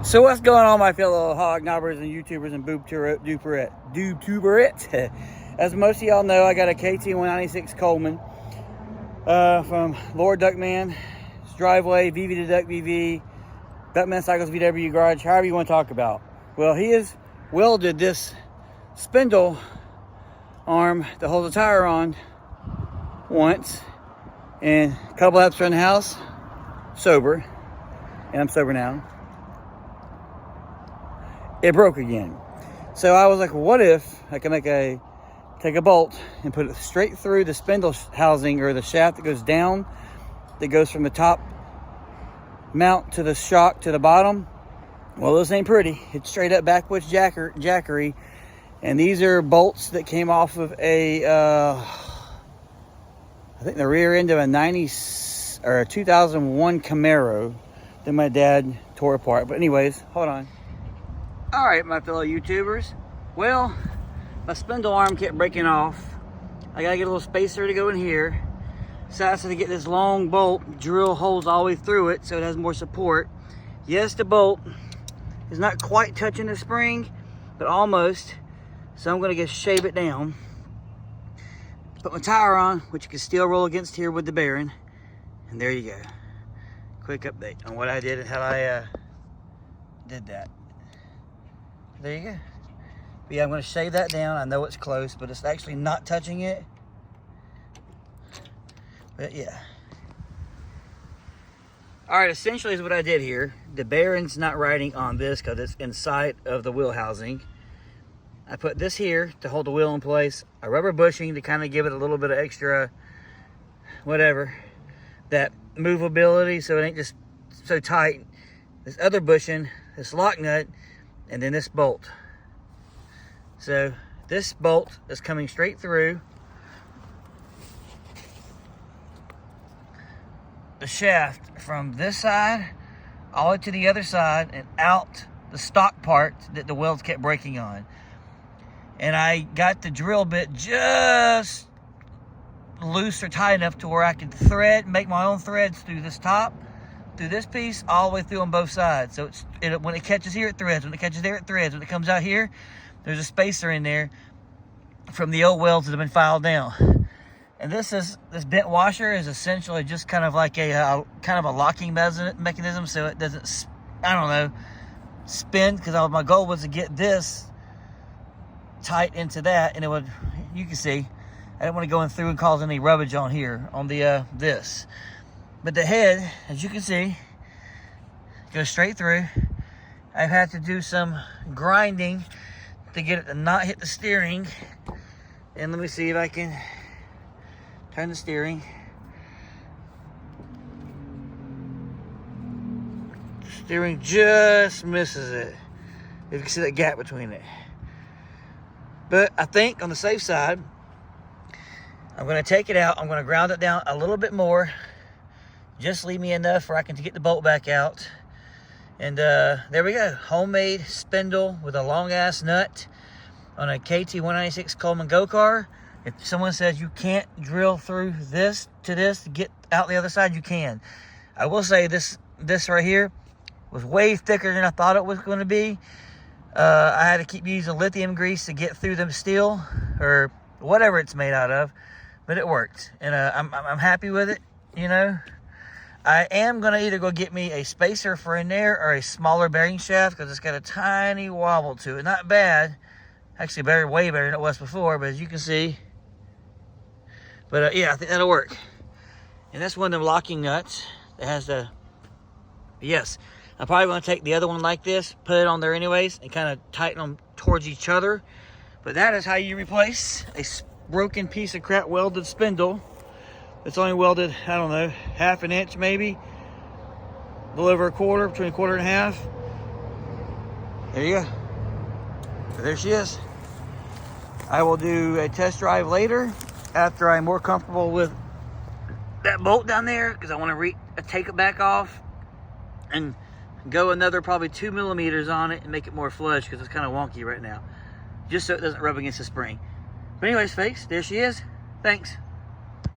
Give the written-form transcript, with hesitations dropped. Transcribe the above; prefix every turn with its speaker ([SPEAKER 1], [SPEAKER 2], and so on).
[SPEAKER 1] So what's going on, my fellow hog knobbers and YouTubers and boob-tuberette? As most of y'all know, I got a KT196 Coleman from Lord Duckman's driveway, Vvtheduckvv, DuckmanCyles VW garage, however you want to talk about. Well, he has welded this spindle arm to hold the tire on once, and a couple laps around the house, sober, and I'm sober now. It broke again. So I was like, what if I can take a bolt and put it straight through the spindle housing, or the shaft that goes down, that goes from the top mount to the shock to the bottom. Well, this ain't pretty. It's straight up backwoods jackery. And these are bolts that came off of a, I think the rear end of a 2001 Camaro that my dad tore apart. But anyways, hold on. All right, my fellow YouTubers. Well, my spindle arm kept breaking off. I gotta get a little spacer to go in here. So I had to get this long bolt, drill holes all the way through it so it has more support. Yes, the bolt is not quite touching the spring, but almost. So I'm gonna just shave it down. Put my tire on, which you can still roll against here with the bearing. And there you go. Quick update on what I did and how I did that. There you go. But yeah, I'm going to shave that down. I know it's close, but it's actually not touching it. But yeah. All right, essentially is what I did here. The bearing's not riding on this because it's inside of the wheel housing. I put this here to hold the wheel in place. A rubber bushing to kind of give it a little bit of extra, whatever, that movability so it ain't just so tight. This other bushing, this lock nut, and then this bolt. So this bolt is coming straight through the shaft from this side all the way to the other side and out the stock part that the welds kept breaking on. And I got the drill bit just loose or tight enough to where I could make my own threads through this top, through this piece, all the way through on both sides. So when it catches here, it threads. When it catches there, it threads. When it comes out here, there's a spacer in there from the old welds that have been filed down. And this bent washer is essentially just kind of like a locking mechanism, so it doesn't, I don't know, spin. Because my goal was to get this tight into that, and it would, you can see, I didn't want to go in through and cause any rubbage on here on the this. But the head, as you can see, goes straight through. I've had to do some grinding to get it to not hit the steering. And let me see if I can turn the steering. The steering just misses it. If you can see that gap between it. But I think on the safe side, I'm going to take it out. I'm going to ground it down a little bit more. Just leave me enough where I can get the bolt back out. And there we go. Homemade spindle with a long ass nut on a KT196 Coleman Go car. If someone says you can't drill through this to get out the other side, you can. I will say this right here was way thicker than I thought it was going to be. I had to keep using lithium grease to get through the steel or whatever it's made out of, but it worked. And I'm happy with it, you know. I am going to either go get me a spacer for in there or a smaller bearing shaft because it's got a tiny wobble to it. Not bad. Actually, way better than it was before, but as you can see. But yeah, I think that'll work. And that's one of them locking nuts that has the... Yes, I'm probably going to take the other one like this, put it on there anyways, and kind of tighten them towards each other. But that is how you replace a broken piece of crap welded spindle. It's only welded, I don't know, half an inch maybe. A little over a quarter, between a quarter and a half. There you go. So there she is. I will do a test drive later after I'm more comfortable with that bolt down there, because I want to take it back off and go another probably 2 millimeters on it and make it more flush because it's kind of wonky right now. Just so it doesn't rub against the spring. But anyways, folks, there she is. Thanks.